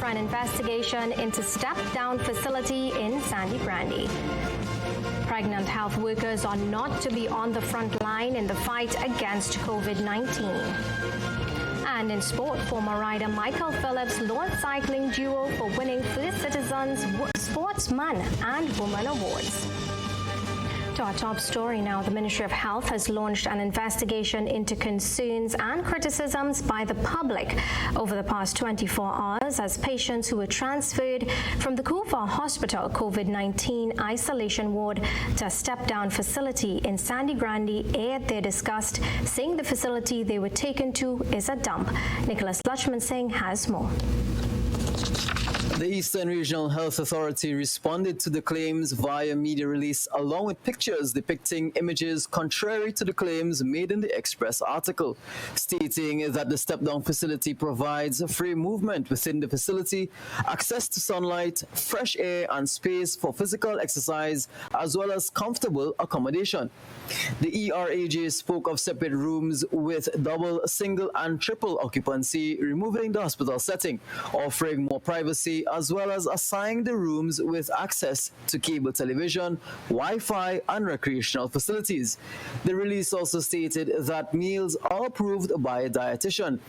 for an investigation into step-down facility in Sandy Brandy. Pregnant health workers are not to be on the front line in the fight against COVID-19. And in sport, former rider Michael Phillips launched cycling duo for winning First Citizens Sportsman and Woman Awards. To our top story now, the Ministry of Health has launched an investigation into concerns and criticisms by the public over the past 24 hours as patients who were transferred from the Kufa Hospital COVID-19 isolation ward to a step-down facility in Sandy Brandy aired their disgust, saying the facility they were taken to is a dump. Nicholas Lutchman Singh has more. The Eastern Regional Health Authority responded to the claims via media release along with pictures depicting images contrary to the claims made in the Express article, stating that the step-down facility provides free movement within the facility, access to sunlight, fresh air and space for physical exercise, as well as comfortable accommodation. The ERAJ spoke of separate rooms with double, single and triple occupancy, removing the hospital setting, offering more privacy, as well as assigning the rooms with access to cable television, Wi-Fi and recreational facilities. The release also stated that meals are approved by a dietitian.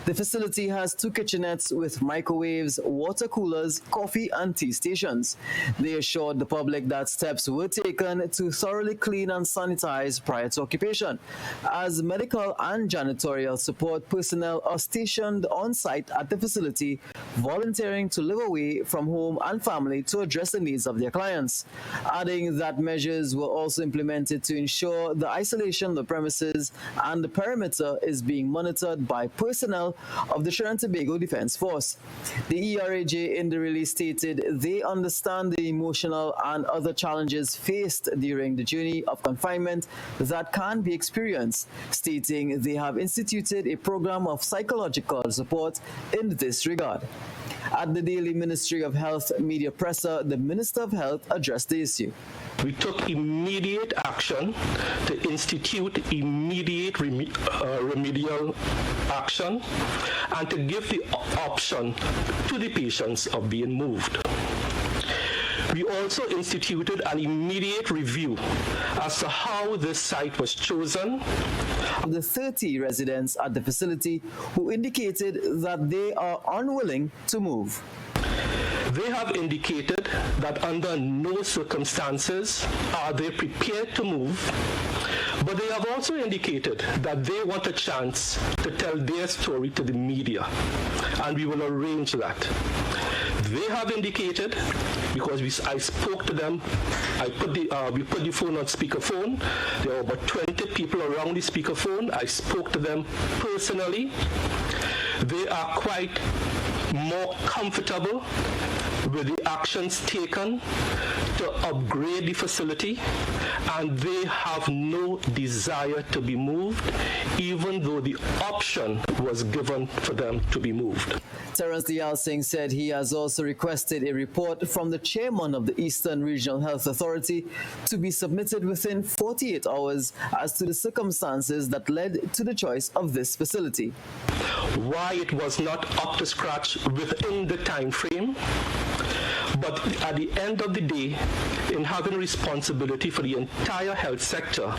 The facility has 2 kitchenettes with microwaves, water coolers, coffee and tea stations. They assured the public that steps were taken to thoroughly clean and sanitize prior to occupation, as medical and janitorial support personnel are stationed on site at the facility, volunteering to live away from home and family to address the needs of their clients, adding that measures were also implemented to ensure the isolation of the premises and the perimeter is being monitored by personnel of the Trinidad and Tobago Defence Force. The ERAJ in the release stated they understand the emotional and other challenges faced during the journey of confinement that can be experienced, stating they have instituted a program of psychological support in this regard. At the Daily Ministry of Health media presser, the Minister of Health addressed the issue. We took immediate action to institute immediate remedial action and to give the option to the patients of being moved. We also instituted an immediate review as to how this site was chosen. The 30 residents at the facility who indicated that they are unwilling to move. They have indicated that under no circumstances are they prepared to move, but they have also indicated that they want a chance to tell their story to the media, and we will arrange that. They have indicated, because I spoke to them, we put the phone on speakerphone. There were about 20 people around the speakerphone. I spoke to them personally. They are quite more comfortable with the actions taken to upgrade the facility, and they have no desire to be moved, even though the option was given for them to be moved. Terence Diyal Singh said he has also requested a report from the chairman of the Eastern Regional Health Authority to be submitted within 48 hours as to the circumstances that led to the choice of this facility. Why it was not up to scratch within the time frame, but at the end of the day, in having responsibility for the entire health sector,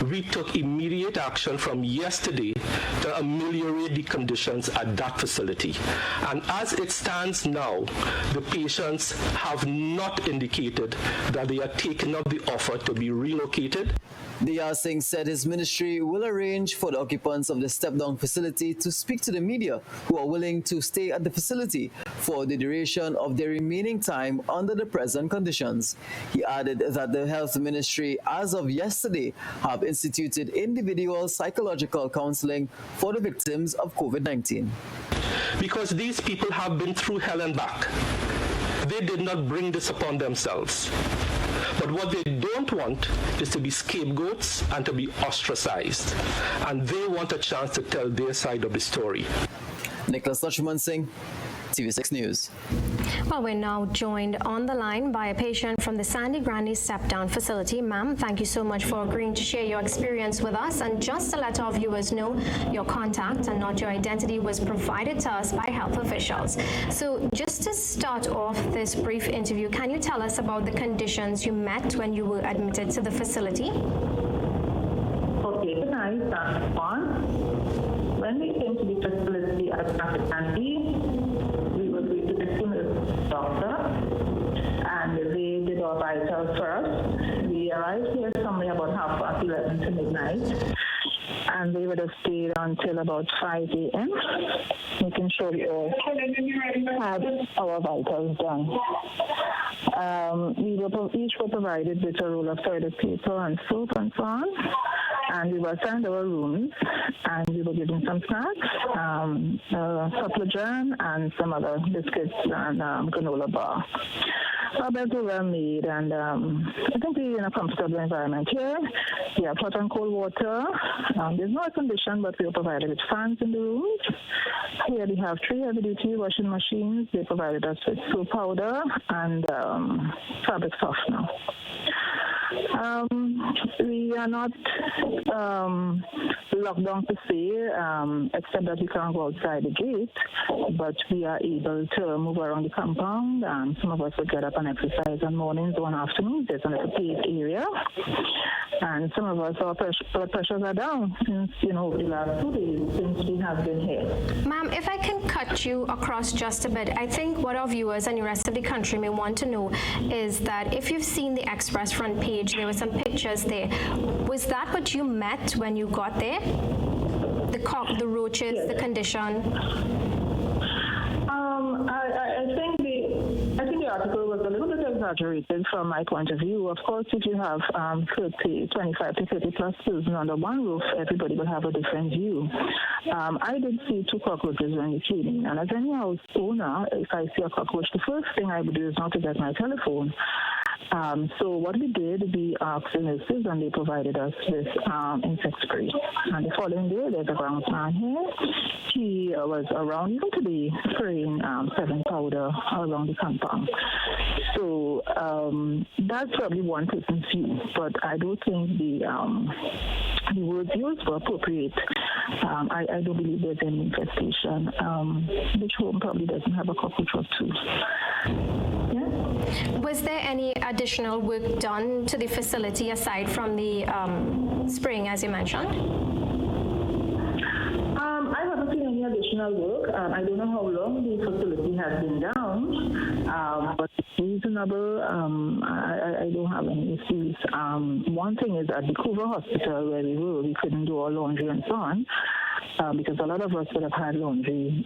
we took immediate action from yesterday to ameliorate the conditions at that facility. And as it stands now, the patients have not indicated that they are taking up the offer to be relocated. Diyal Singh said his ministry will arrange for the occupants of the step-down facility to speak to the media who are willing to stay at the facility for the duration of their remaining time under the present conditions. He added that the health ministry, as of yesterday, have instituted individual psychological counseling for the victims of COVID-19. Because these people have been through hell and back. They did not bring this upon themselves. But what they don't want is to be scapegoats and to be ostracized. And they want a chance to tell their side of the story. Nicholas Lutchman Singh, TV6 News. Well, we're now joined on the line by a patient from the Sandy Grande step-down facility. Ma'am, thank you so much for agreeing to share your experience with us. And just to let our viewers know, your contact and not your identity was provided to us by health officials. So just to start off this brief interview, can you tell us about the conditions you met when you were admitted to the facility? Okay, good night. When we came to the facility at Sandy, we were greeted by the doctor, and they did our vitals first. We arrived here somewhere about 11:30 to midnight, and they would have stayed until about 5 a.m., making sure we all had our vitals done. Each were provided with a roll of toilet paper and soap and so on, and we were assigned our rooms, and we were given some snacks, a couple of jam, and some other biscuits and granola bar. Our beds were well made, and I think we're in a comfortable environment here. We have hot and cold water. There's no air condition, but we are provided with fans in the rooms. Here we have 3 heavy-duty washing machines. They provided us with soap powder and fabric softener. We are not locked down per se, except that we can't go outside the gate, but we are able to move around the compound. Some of us will get up and exercise on mornings or on afternoons. There's a little paved area. And some of us, our blood pressures are down since, over the last 2 days since we have been here. Ma'am, if I can cut you across just a bit, I think what our viewers and the rest of the country may want to know is that if you've seen the Express front page, there were some pictures there. Was that what you met when you got there? The roaches, yes. The condition? I think the article was a little bit exaggerated from my point of view. Of course, if you have 25 to 30 plus children under one roof, everybody will have a different view. I did see 2 cockroaches when we came in, and as any house owner, if I see a cockroach, the first thing I would do is not to get my telephone. So what we did, we asked the nurses, and they provided us with insect spray. And the following day, there's a groundsman here. He was around even today spraying 7 powder along the compound. So that's probably one person's view, but I don't think the words used were appropriate. I don't believe there's any infestation. Which home probably doesn't have a cockroach or 2. Yeah. Was there any additional work done to the facility aside from the spraying, as you mentioned? I haven't seen any additional work. I don't know how long the facility has been down, but it's reasonable. I don't have any issues. One thing is at the Cougar Hospital where we couldn't do our laundry and so on. Because a lot of us would have had laundry,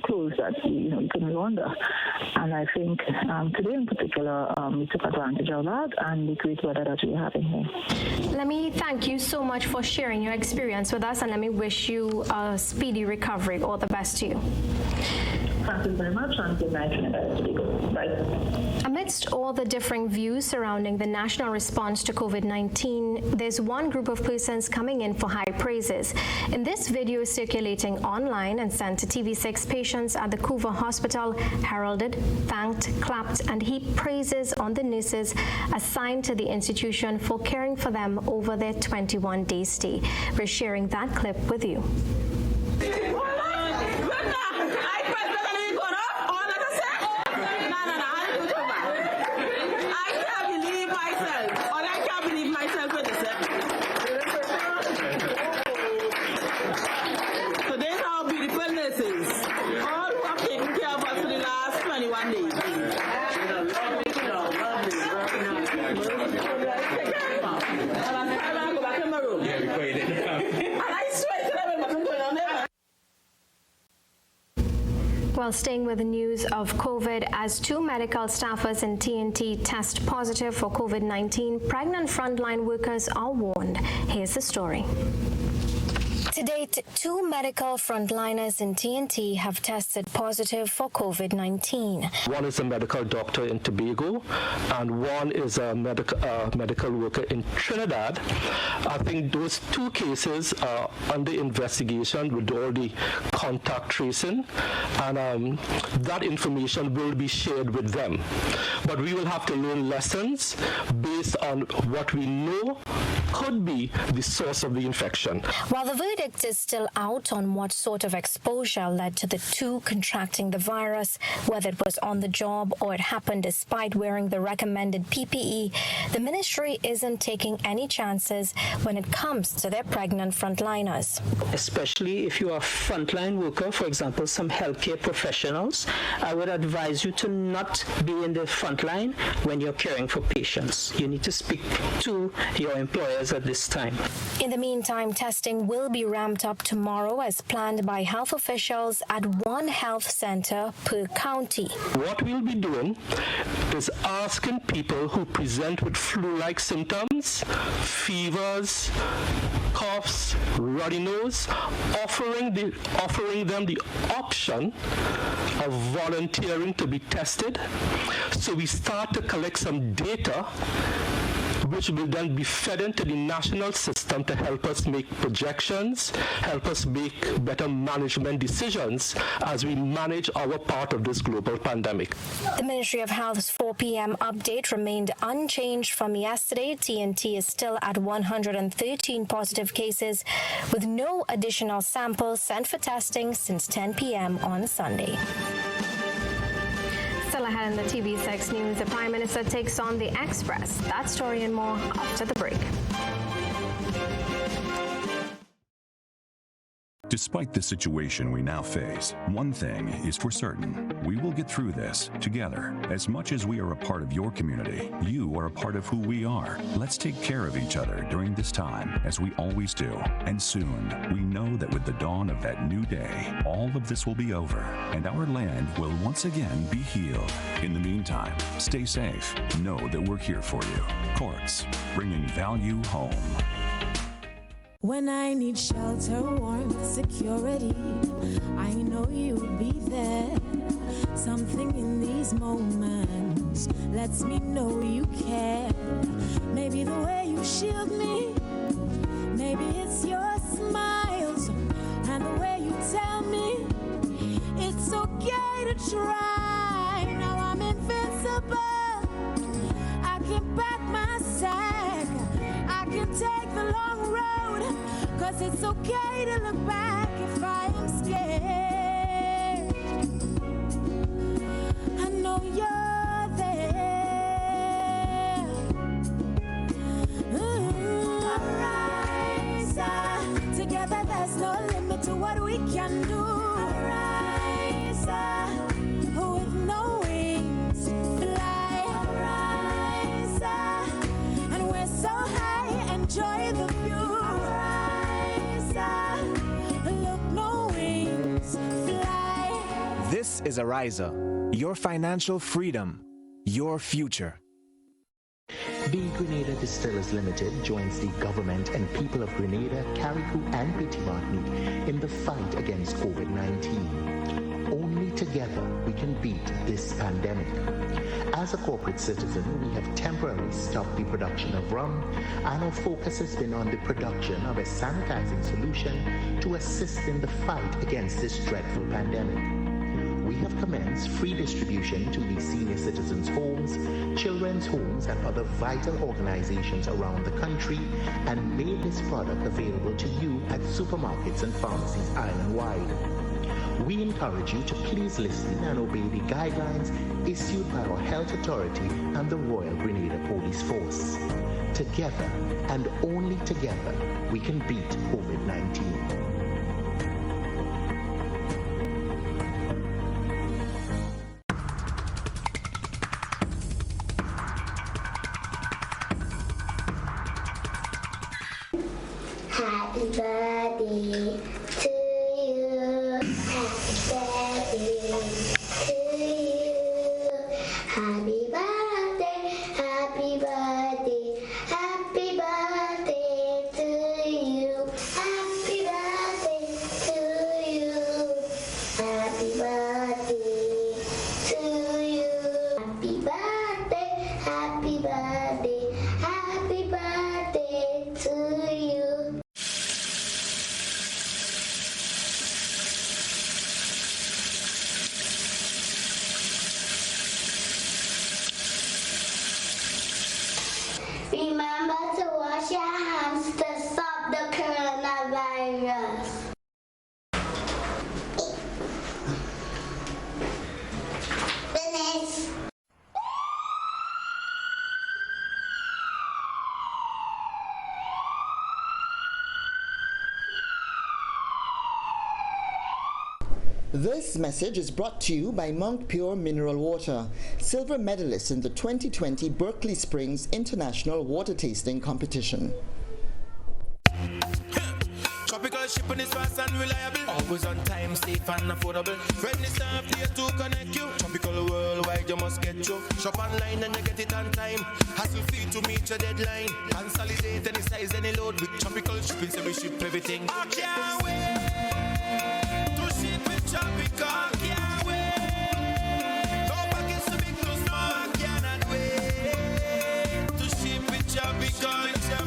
clothes that we couldn't launder. And I think today in particular, we took advantage of that and the great weather that we're having here. Let me thank you so much for sharing your experience with us, and let me wish you a speedy recovery. All the best to you. Thank you very much, and good night. Bye. Amidst all the differing views surrounding the national response to COVID-19, there's one group of persons coming in for high praises. In this video circulating online and sent to TV6, patients at the Cougar Hospital heralded, thanked, clapped, and heaped praises on the nurses assigned to the institution for caring for them over their 21-day stay. We're sharing that clip with you. Well, staying with the news of COVID, as 2 medical staffers in TNT test positive for COVID-19, pregnant frontline workers are warned. Here's the story. To date, 2 medical frontliners in TNT have tested positive for COVID-19. One is a medical doctor in Tobago, and one is a medical worker in Trinidad. I think those 2 cases are under investigation with all the contact tracing, and that information will be shared with them. But we will have to learn lessons based on what we know could be the source of the infection. While the verdict is still out on what sort of exposure led to the 2 contracting the virus, whether it was on the job or it happened despite wearing the recommended PPE, the ministry isn't taking any chances when it comes to their pregnant frontliners. Especially if you are a frontline worker, for example, some healthcare professionals, I would advise you to not be in the frontline when you're caring for patients. You need to speak to your employers at this time. In the meantime, testing will be ramped up tomorrow as planned by health officials at 1 health center per county. What we'll be doing is asking people who present with flu-like symptoms, fevers, coughs, runny nose, offering them the option of volunteering to be tested. So we start to collect some data which will then be fed into the national system to help us make projections, help us make better management decisions as we manage our part of this global pandemic. The Ministry of Health's 4 p.m. update remained unchanged from yesterday. TNT is still at 113 positive cases, with no additional samples sent for testing since 10 p.m. on Sunday. Still ahead in the TV6 news, the Prime Minister takes on the Express. That story and more after the break. Despite the situation we now face, one thing is for certain. We will get through this together. As much as we are a part of your community, you are a part of who we are. Let's take care of each other during this time, as we always do. And soon, we know that with the dawn of that new day, all of this will be over, and our land will once again be healed. In the meantime, stay safe. Know that we're here for you. Courts, bringing value home. When I need shelter, warmth, security, I know you'll be there. Something in these moments lets me know you care. Maybe the way you shield me, maybe it's your smiles and the way you tell me it's okay to try. Now I'm invincible, I can pack my sack, I can take the long road. 'Cause it's okay to look back if I am scared. I know you're there. Arise, together there's no limit to what we can do. Arise, with no wings, fly. Arise, and we're so high, enjoy the view. This is Ariza, your financial freedom, your future. The Grenada Distillers Limited joins the government and people of Grenada, Carriacou and Petit Martinique in the fight against COVID-19. Only together we can beat this pandemic. As a corporate citizen, we have temporarily stopped the production of rum, and our focus has been on the production of a sanitizing solution to assist in the fight against this dreadful pandemic. We have commenced free distribution to the senior citizens' homes, children's homes, and other vital organizations around the country, and made this product available to you at supermarkets and pharmacies island-wide. We encourage you to please listen and obey the guidelines issued by our health authority and the Royal Grenada Police Force. Together, and only together, we can beat COVID-19. Happy birthday to you. Happy birthday to you. Happy birthday, happy birthday, happy birthday to you. Happy birthday. Wash your hands to stop the coronavirus. Finish. This message is brought to you by Mount Pure Mineral Water, silver medalist in the 2020 Berkeley Springs International Water Tasting Competition. Tropical shipping is fast and reliable. Always on time, safe and affordable. Friendly staff here to connect you. Tropical worldwide, you must get you. Shop online and you get it on time. Hassle free to meet your deadline. Consolidate any size, any load with tropical shipping, so we ship everything. I can't wait to ship with tropical. Can't wait. No package too big, too small. I cannot wait to ship with tropical.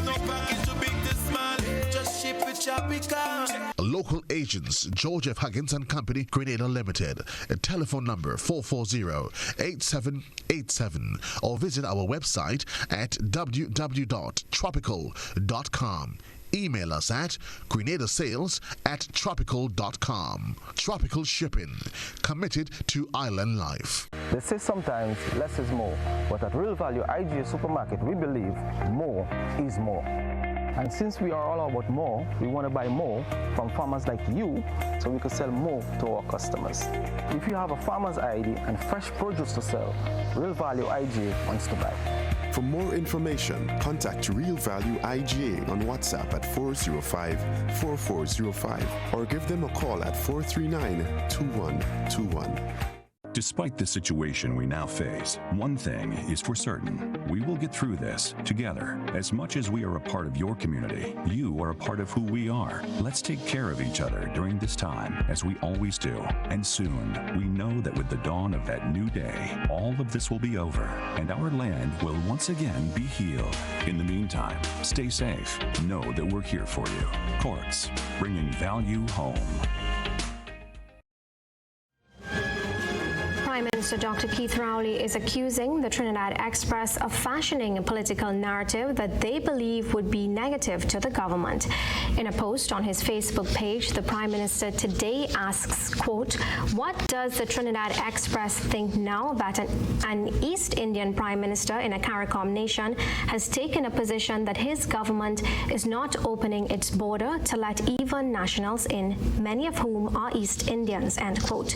No package too big, too small. Just ship with tropical. Local agents, George F. Huggins and Company, Grenada Limited. A telephone number 440-8787 or visit our website at www.tropical.com. Email us at grenadasales@tropical.com. Tropical Shipping, committed to island life. They say sometimes less is more, but at Real Value IGA Supermarket, we believe more is more. And since we are all about more, we want to buy more from farmers like you so we can sell more to our customers. If you have a farmer's ID and fresh produce to sell, Real Value IGA wants to buy. For more information, contact Real Value IGA on WhatsApp at 405-4405 or give them a call at 439-2121. Despite the situation we now face, one thing is for certain. We will get through this together. As much as we are a part of your community, you are a part of who we are. Let's take care of each other during this time, as we always do. And soon, we know that with the dawn of that new day, all of this will be over, and our land will once again be healed. In the meantime, stay safe. Know that we're here for you. Courts, bringing value home. Prime Minister Dr. Keith Rowley is accusing the Trinidad Express of fashioning a political narrative that they believe would be negative to the government. In a post on his Facebook page, the Prime Minister today asks, quote, "What does the Trinidad Express think now that an East Indian Prime Minister in a CARICOM nation has taken a position that his government is not opening its border to let even nationals in, many of whom are East Indians," end quote.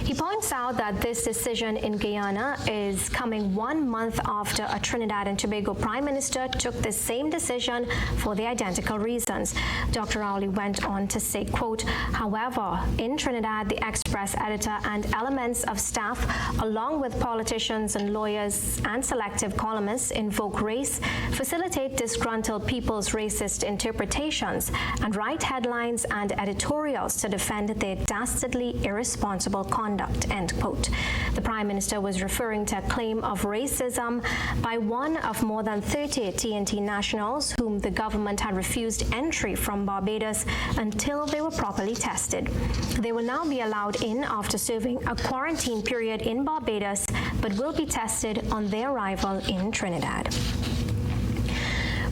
He points out that this decision in Guyana is coming 1 month after a Trinidad and Tobago Prime Minister took the same decision for the identical reasons. Dr. Rowley went on to say, quote, "However, in Trinidad, the Express editor and elements of staff, along with politicians and lawyers and selective columnists, invoke race, facilitate disgruntled people's racist interpretations, and write headlines and editorials to defend their dastardly irresponsible conduct," end quote. The Prime Minister was referring to a claim of racism by one of more than 30 TNT nationals whom the government had refused entry from Barbados until they were properly tested. They will now be allowed in after serving a quarantine period in Barbados, but will be tested on their arrival in Trinidad.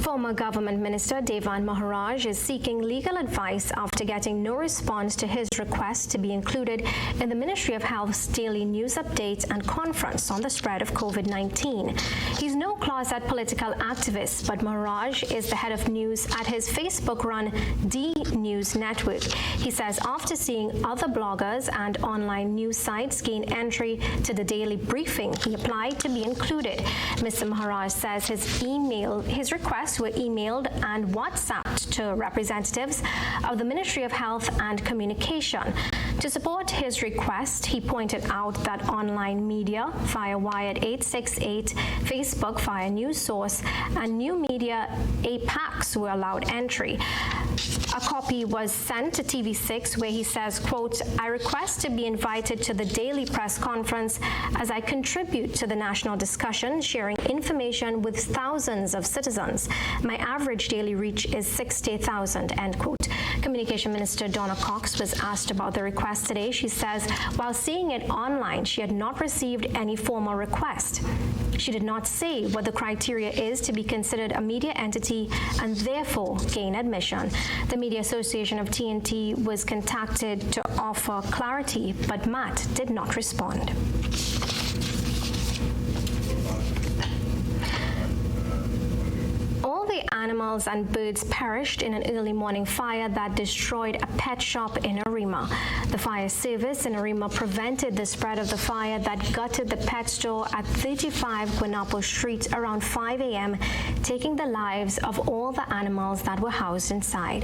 Former Government Minister Devan Maharaj is seeking legal advice after getting no response to his request to be included in the Ministry of Health's daily news update and conference on the spread of COVID-19. He's no closet political activist, but Maharaj is the head of news at his Facebook-run D News Network. He says after seeing other bloggers and online news sites gain entry to the daily briefing, he applied to be included. Mr. Maharaj says his requests were emailed and WhatsApped to representatives of the Ministry of Health and Communication. To support his request, he pointed out that online media via Wired 868, Facebook via News Source, and new media APACs were allowed entry. A copy was sent to TV6 where he says, quote, "I request to be invited to the daily press conference as I contribute to the national discussion, sharing information with thousands of citizens. My average daily reach is 60,000, end quote. Communication Minister Donna Cox was asked about the request today. She says while seeing it online, she had not received any formal request. She did not say what the criteria is to be considered a media entity and therefore gain admission. The Media Association of TNT was contacted to offer clarity, but Matt did not respond. All the animals and birds perished in an early morning fire that destroyed a pet shop in Arima. The fire service in Arima prevented the spread of the fire that gutted the pet store at 35 Guanapo Street around 5 a.m., taking the lives of all the animals that were housed inside.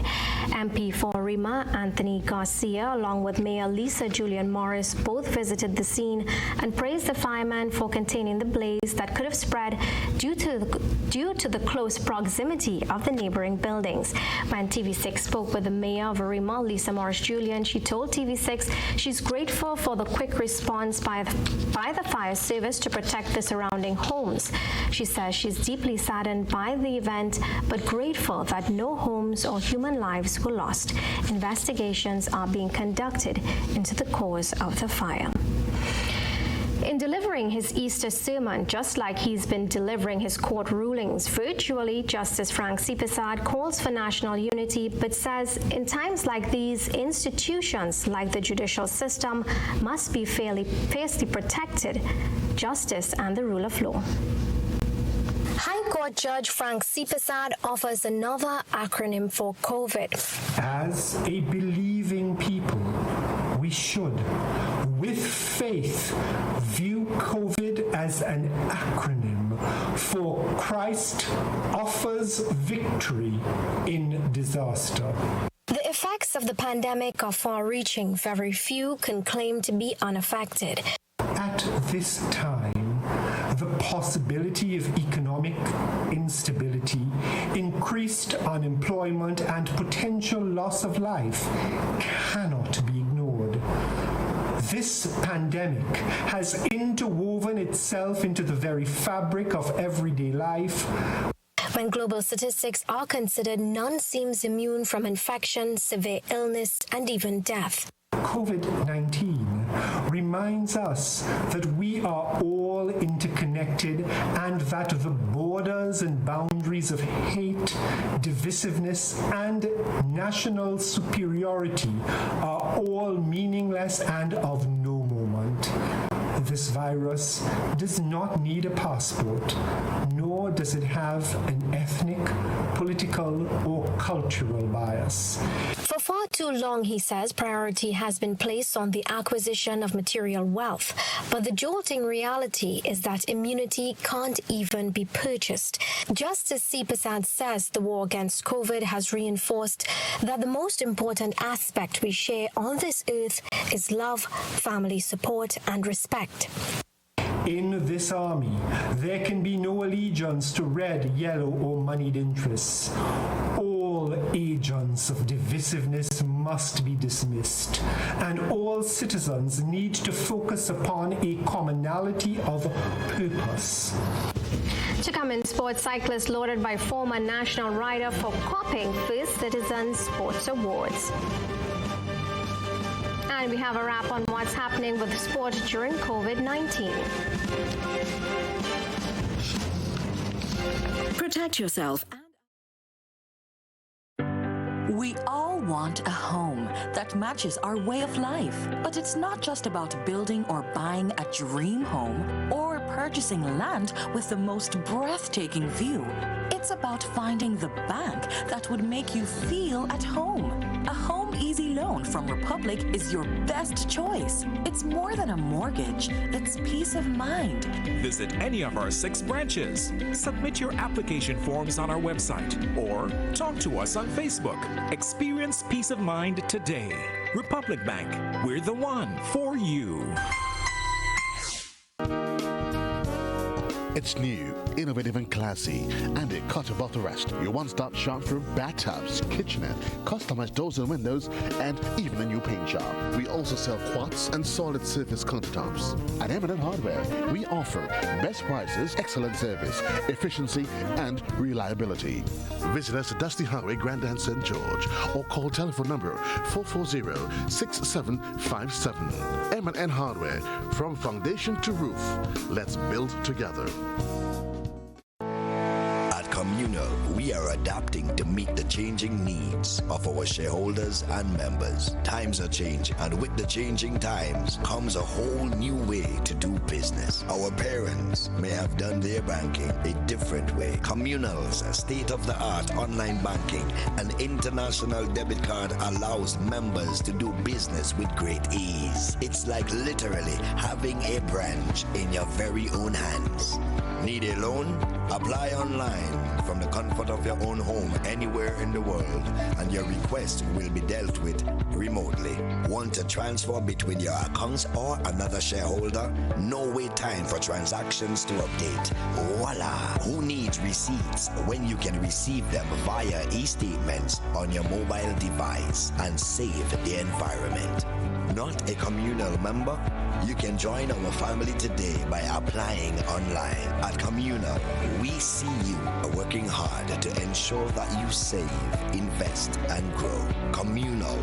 MP for Arima, Anthony Garcia, along with Mayor Lisa Julian Morris, both visited the scene and praised the firemen for containing the blaze that could have spread due to the close proximity of the neighboring buildings. When TV6 spoke with the mayor of Arima, Lisa Morris Julian, she told TV6 she's grateful for the quick response by the fire service to protect the surrounding homes. She says she's deeply saddened by the event, but grateful that no homes or human lives were lost. Investigations are being conducted into the cause of the fire. In delivering his Easter sermon, just like he's been delivering his court rulings virtually, Justice Frank Sipesad calls for national unity, but says in times like these, institutions like the judicial system must be fiercely protected, justice and the rule of law. High Court Judge Frank Sipesad offers another acronym for COVID. As a believing people, we should, with faith, view COVID as an acronym for Christ offers victory in disaster. The effects of the pandemic are far-reaching. Very few can claim to be unaffected. At this time, the possibility of economic instability, increased unemployment, and potential loss of life cannot be ignored. This pandemic has interwoven itself into the very fabric of everyday life. When global statistics are considered, none seems immune from infection, severe illness, and even death. COVID-19 reminds us that we are all interconnected and that the borders and boundaries of hate, divisiveness, and national superiority are all meaningless and of no moment. This virus does not need a passport, nor does it have an ethnic, political, or cultural bias. For far too long, he says, priority has been placed on the acquisition of material wealth. But the jolting reality is that immunity can't even be purchased. Justice Sipesad says the war against COVID has reinforced that the most important aspect we share on this earth is love, family support, and respect. In this army, there can be no allegiance to red, yellow, or moneyed interests. All agents of divisiveness must be dismissed, and all citizens need to focus upon a commonality of purpose. To come in sports, cyclist lauded by former national rider for copying First Citizen Sports Awards. And we have a wrap on what's happening with sport during COVID-19. Protect yourself. We all want a home that matches our way of life. But it's not just about building or buying a dream home or purchasing land with the most breathtaking view. It's about finding the bank that would make you feel at home. A Home Easy Loan from Republic is your best choice. It's more than a mortgage, it's peace of mind. Visit any of our 6 branches. Submit your application forms on our website or talk to us on Facebook. Experience peace of mind today. Republic Bank, we're the one for you. It's new, innovative and classy, and it cut above the rest. Your one-stop shop for bathtubs, kitchenette, customized doors and windows, and even a new paint job. We also sell quartz and solid surface countertops. At M&N Hardware, we offer best prices, excellent service, efficiency, and reliability. Visit us at Dusty Highway, Grandin, St. George, or call telephone number 440-6757. M&N Hardware, from foundation to roof. Let's build together. At Communal, we are adapting to meet the changing needs of our shareholders and members. Times are changing, and with the changing times comes a whole new way to do business. Our parents may have done their banking a different way. Communal's state-of-the-art online banking and international debit card allows members to do business with great ease. It's like literally having a branch in your very own hands. Need a loan? Apply online from the comfort of your own home anywhere in the world, and your request will be dealt with remotely. Want to transfer between your accounts or another shareholder? No wait time for transactions to update. Voila! Who needs receipts when you can receive them via e-statements on your mobile device and save the environment? Not a Communal member? You can join our family today by applying online. At Communal, we see you working hard to ensure that you save, invest, and grow. Communal,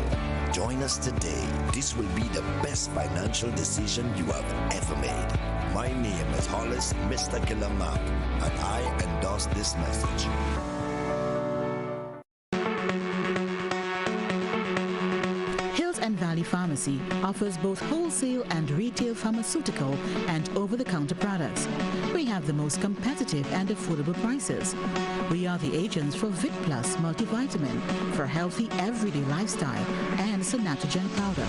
join us today. This will be the best financial decision you have ever made. My name is Hollis Mr. Killer Map, and I endorse this message. Valley Pharmacy offers both wholesale and retail pharmaceutical and over-the-counter products. We have the most competitive and affordable prices. We are the agents for Vit Plus multivitamin for healthy everyday lifestyle and Sanatogen powder.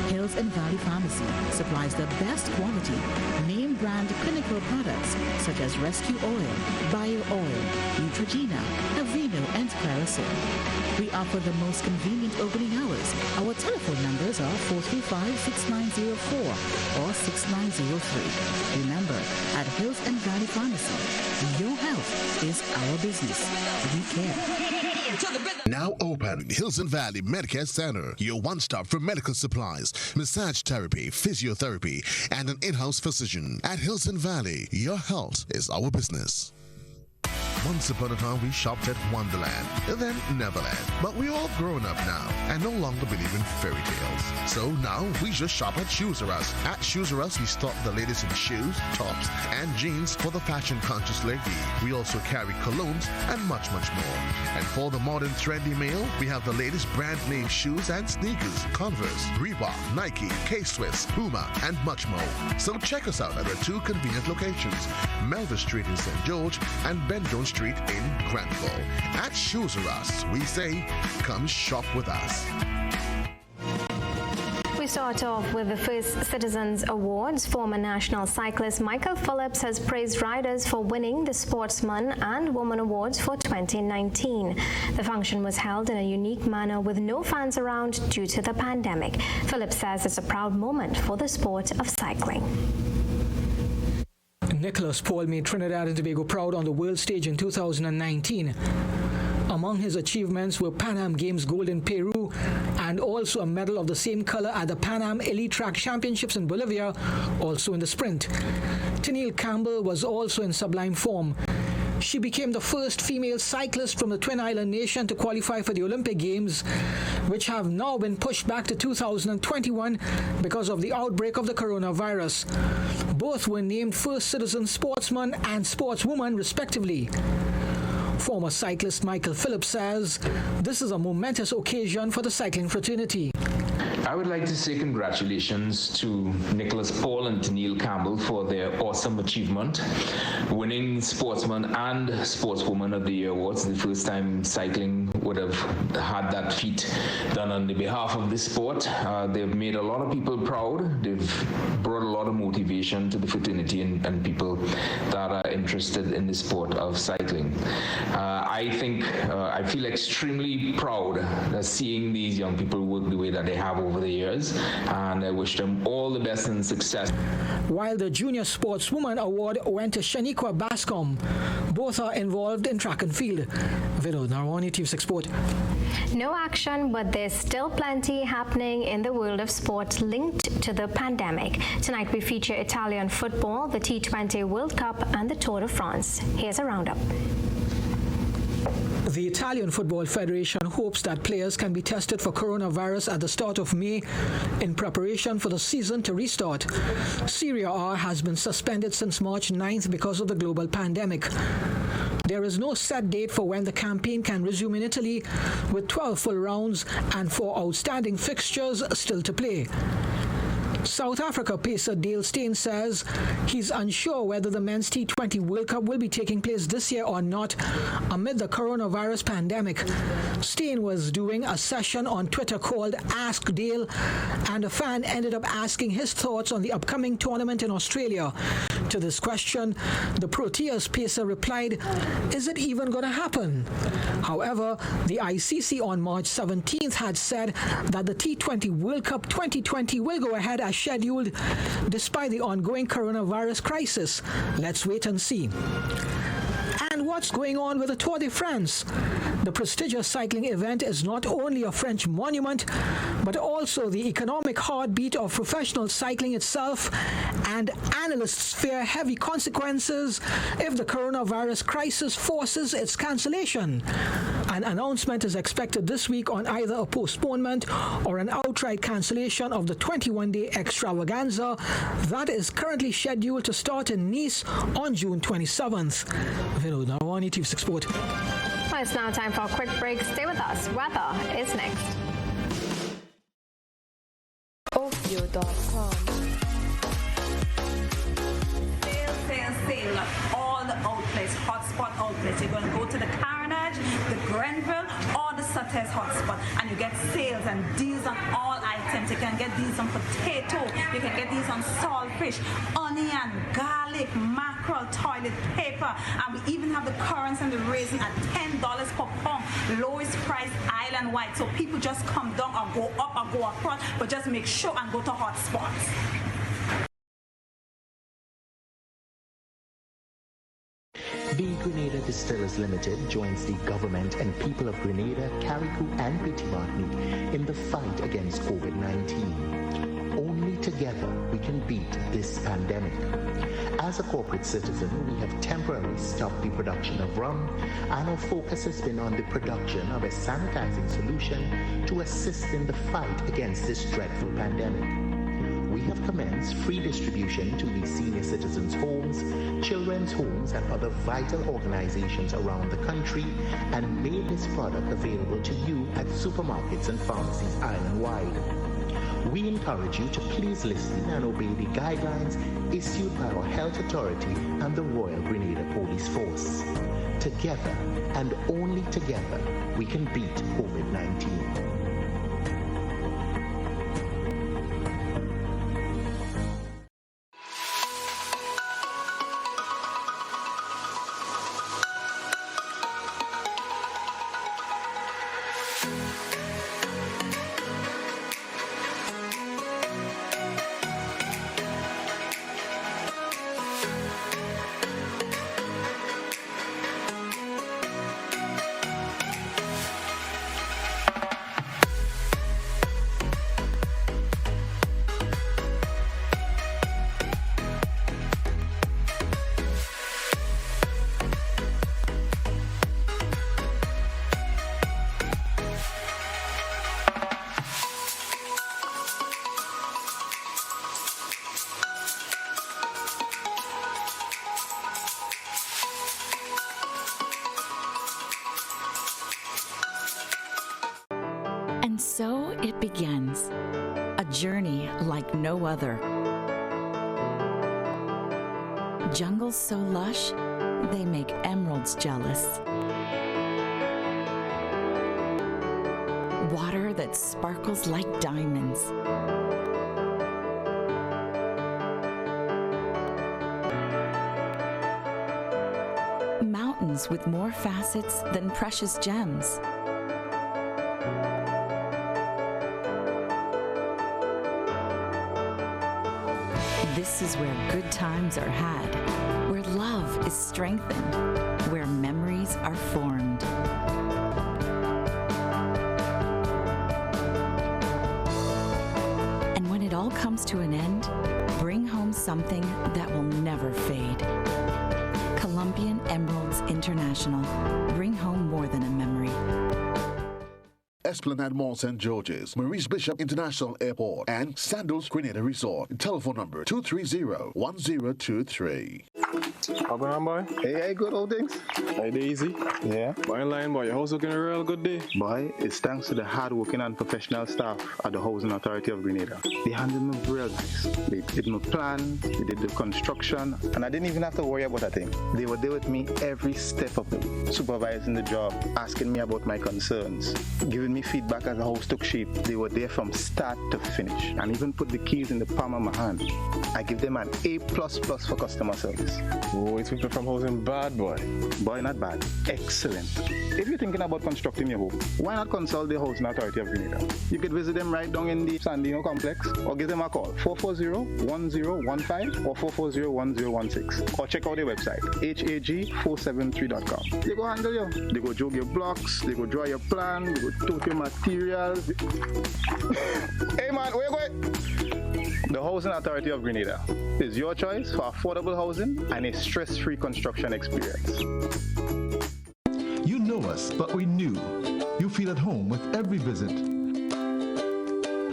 Hills and Valley Pharmacy supplies the best quality, name brand clinical products such as Rescue Oil, Bio Oil, Neutrogena, Aveeno, and Clarisil. We offer the most convenient opening hours. Our telephone numbers are 435-6904 or 6903. Remember, at Hills and Valley Pharmacy, your health is our business. We care. Now open, Hills and Valley Medicare Center, your one-stop for medical supplies, massage therapy, physiotherapy, and an in-house physician. At Hills and Valley, your health is our business. Once upon a time, we shopped at Wonderland, then Neverland. But we're all grown up now and no longer believe in fairy tales. So now we just shop at Shoes R Us. At Shoes R Us, we stock the latest in shoes, tops, and jeans for the fashion-conscious lady. We also carry colognes and much, much more. And for the modern trendy male, we have the latest brand-name shoes and sneakers, Converse, Reebok, Nike, K-Swiss, Puma, and much more. So check us out at our two convenient locations, Melville Street in St. George and Ben Jones Street in Granville. At Shoes R Us, we say, come shop with us. We start off with the First Citizens Awards. Former national cyclist Michael Phillips has praised riders for winning the Sportsman and Woman Awards for 2019. The function was held in a unique manner with no fans around due to the pandemic. Phillips says it's a proud moment for the sport of cycling. Nicholas Paul made Trinidad and Tobago proud on the world stage in 2019. Among his achievements were Pan Am Games gold in Peru and also a medal of the same color at the Pan Am Elite Track Championships in Bolivia, also in the sprint. Tennille Campbell was also in sublime form. She became the first female cyclist from the Twin Island nation to qualify for the Olympic Games, which have now been pushed back to 2021 because of the outbreak of the coronavirus. Both were named First Citizen Sportsman and Sportswoman, respectively. Former cyclist Michael Phillips says this is a momentous occasion for the cycling fraternity. I would like to say congratulations to Nicholas Paul and Tennille Campbell for their awesome achievement, winning Sportsman and Sportswoman of the Year awards. The first time cycling would have had that feat done on the behalf of the sport. They've made a lot of people proud. They've brought a lot of motivation to the fraternity and people that are interested in the sport of cycling. I feel extremely proud that seeing these young people work the way that they have over the years, and I wish them all the best and success. While the Junior Sportswoman Award went to Shaniqua Bascom, both are involved in track and field. Vinod Narwani, TV6 Sport. No action, but there's still plenty happening in the world of sport linked to the pandemic. Tonight we feature Italian football, the T20 World Cup, and the Tour de France. Here's a roundup. The Italian Football Federation hopes that players can be tested for coronavirus at the start of May in preparation for the season to restart. Serie A has been suspended since March 9th because of the global pandemic. There is no set date for when the campaign can resume in Italy, with 12 full rounds and 4 outstanding fixtures still to play. South Africa pacer Dale Steyn says he's unsure whether the men's T20 World Cup will be taking place this year or not amid the coronavirus pandemic. Steyn was doing a session on Twitter called Ask Dale, and a fan ended up asking his thoughts on the upcoming tournament in Australia. To this question, the Proteas pacer replied, "Is it even going to happen?" However, the ICC on March 17th had said that the T20 World Cup 2020 will go ahead as scheduled despite the ongoing coronavirus crisis. Let's wait and see. And what's going on with the Tour de France? The prestigious cycling event is not only a French monument, but also the economic heartbeat of professional cycling itself, and analysts fear heavy consequences if the coronavirus crisis forces its cancellation. An announcement is expected this week on either a postponement or an outright cancellation of the 21-day extravaganza that is currently scheduled to start in Nice on June 27th. Vinod Narwani, TV6 Sport. Well, it's now time for a quick break. Stay with us. Weather is next. Ofio.com. Sale. All the outlets, hotspot outlets. You're going to go to the Carnage, the Grenville, or the Sutter's hotspot, and you get sales and deals on all items. You can get these on potato, you can get these on saltfish, onion, garlic, mackerel, toilet paper, and we even have the currants and the raisin at $10 per pound, lowest price island-wide. So people just come down or go up or go across, but just make sure and go to hotspots. The Grenada Distillers Limited joins the government and people of Grenada, Carriacou and Petit Martinique in the fight against COVID-19. Only together we can beat this pandemic. As a corporate citizen, we have temporarily stopped the production of rum, and our focus has been on the production of a sanitizing solution to assist in the fight against this dreadful pandemic. We have commenced free distribution to the senior citizens' homes, children's homes, and other vital organizations around the country, and made this product available to you at supermarkets and pharmacies island-wide. We encourage you to please listen and obey the guidelines issued by our health authority and the Royal Grenada Police Force. Together, and only together, we can beat COVID-19. And so it begins, a journey like no other. Jungles so lush, they make emeralds jealous. Water that sparkles like diamonds. Mountains with more facets than precious gems. This is where good times are had, where love is strengthened, where memories are formed. And when it all comes to an end, bring home something that will never fade. Colombian Emeralds International. Bring home more than a memory. Esplanade Mall St. George's, Maurice Bishop International Airport, and Sandals Grenada Resort. Telephone number 230-1023. How going on, boy? Hey, good old things. Hey, Daisy. Yeah. Boy, in line, boy. Your house looking a real good day. Boy, it's thanks to the hard-working and professional staff at the Housing Authority of Grenada. They handled me real nice. They did my plan, they did the construction, and I didn't even have to worry about a thing. They were there with me every step of the way, supervising the job, asking me about my concerns, giving me feedback as the house took shape. They were there from start to finish, and even put the keys in the palm of my hand. I give them an A++ for customer service. Oh, it's people from housing bad, boy. Boy, not bad. Excellent. If you're thinking about constructing your home, why not consult the Housing Authority of Grenada? You could visit them right down in the Sandino complex, or give them a call, 440-1015 or 440-1016, or check out their website, hag473.com. They go handle you. They go jog your blocks, they go draw your plan, they go tote your materials. Hey man, where you going? The Housing Authority of Grenada is your choice for affordable housing and a stress-free construction experience. You know us, but we knew. You feel at home with every visit.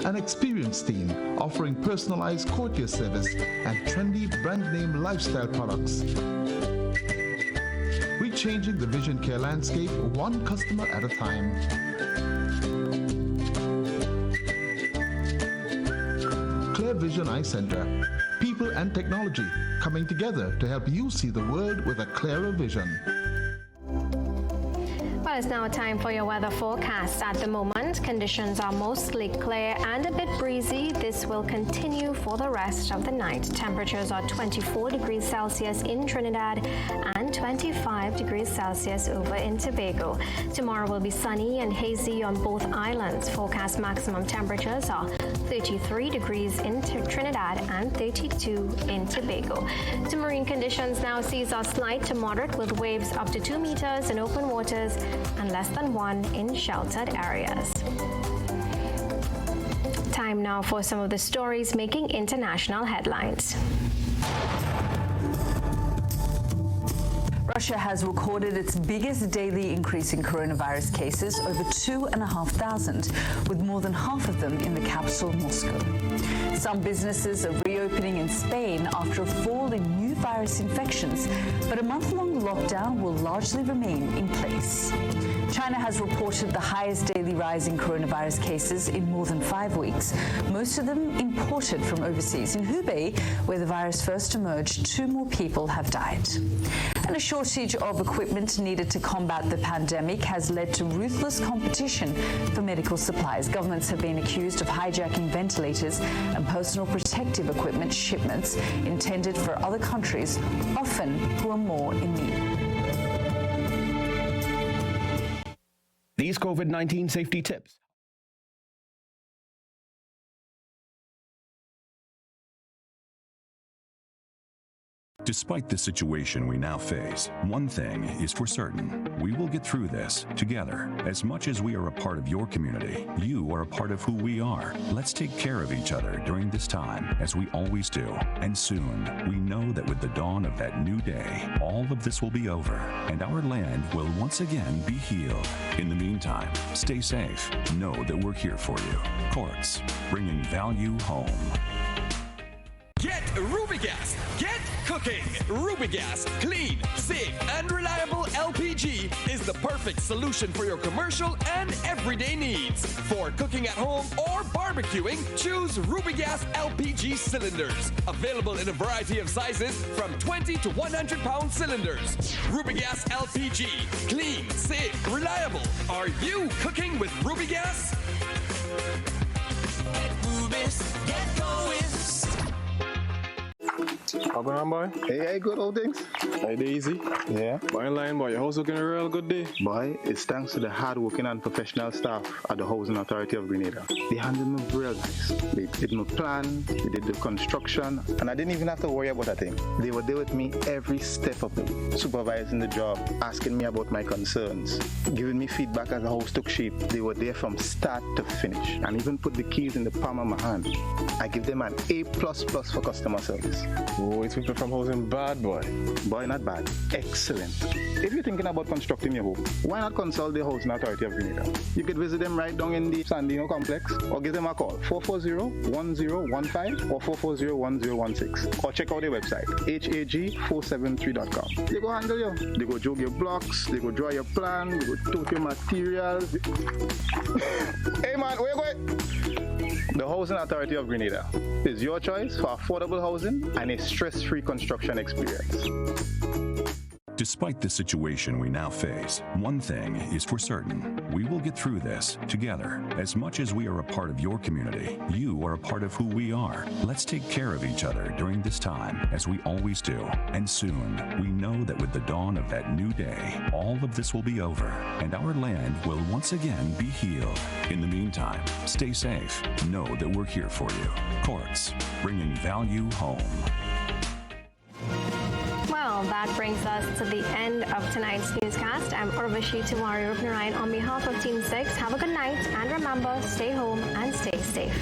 An experienced team offering personalized courtier service and trendy brand name lifestyle products. Rechanging the vision care landscape one customer at a time. Clear Vision Eye Center. People and technology coming together to help you see the world with a clearer vision. Well, it's now time for your weather forecast. At the moment, conditions are mostly clear and a bit breezy. This will continue for the rest of the night. Temperatures are 24 degrees Celsius in Trinidad and 25 degrees Celsius over in Tobago. Tomorrow will be sunny and hazy on both islands. Forecast maximum temperatures are 33 degrees in Trinidad and 32 in Tobago. To marine conditions now, seas are slight to moderate with waves up to 2 meters in open waters and less than 1 in sheltered areas. Time now for some of the stories making international headlines. Russia has recorded its biggest daily increase in coronavirus cases, over 2,500, with more than half of them in the capital, Moscow. Some businesses are reopening in Spain after a fall in new virus infections, but a month-long lockdown will largely remain in place. China has reported the highest daily rise in coronavirus cases in more than 5 weeks, most of them imported from overseas. In Hubei, where the virus first emerged, 2 more people have died. And a shortage of equipment needed to combat the pandemic has led to ruthless competition for medical supplies. Governments have been accused of hijacking ventilators and personal protective equipment shipments intended for other countries, often who are more in need. These COVID-19 safety tips. Despite the situation we now face, one thing is for certain. We will get through this together. As much as we are a part of your community, you are a part of who we are. Let's take care of each other during this time, as we always do. And soon, we know that with the dawn of that new day, all of this will be over, and our land will once again be healed. In the meantime, stay safe. Know that we're here for you. Courts, bringing value home. Get Rubigas. Get cooking. Rubigas, clean, safe, and reliable LPG is the perfect solution for your commercial and everyday needs. For cooking at home or barbecuing, choose Rubigas LPG cylinders. Available in a variety of sizes from 20 to 100 pound cylinders. Rubigas LPG, clean, safe, reliable. Are you cooking with Rubigas? Get Rubis, get going. How going on, boy? Hey, good old things. Hey, Daisy. Yeah. Boy, in line, boy. Your house looking a real good day. Boy, it's thanks to the hard-working and professional staff at the Housing Authority of Grenada. They handled me real nice. They did my plan, they did the construction, and I didn't even have to worry about a thing. They were there with me every step of the way, supervising the job, asking me about my concerns, giving me feedback as the house took shape. They were there from start to finish, and even put the keys in the palm of my hand. I give them an A++ for customer service. Oh, it's people from housing bad, boy. Boy, not bad. Excellent. If you're thinking about constructing your home, why not consult the Housing Authority of Grenada? You could visit them right down in the Sandino complex, or give them a call, 440-1015 or 440-1016. Or check out their website, hag473.com. They go handle you. They go jog your blocks, they go draw your plan, they go tote your materials. Hey man, where you going? The Housing Authority of Grenada is your choice for affordable housing and a stress-free construction experience. Despite the situation we now face, one thing is for certain. We will get through this together. As much as we are a part of your community, you are a part of who we are. Let's take care of each other during this time, as we always do. And soon, we know that with the dawn of that new day, all of this will be over, and our land will once again be healed. In the meantime, stay safe. Know that we're here for you. Courts, bringing value home. Well, that brings us to the end of tonight's newscast. I'm Urvashi Tiwari Rupnarayan on behalf of Team 6. Have a good night, and remember, stay home and stay safe.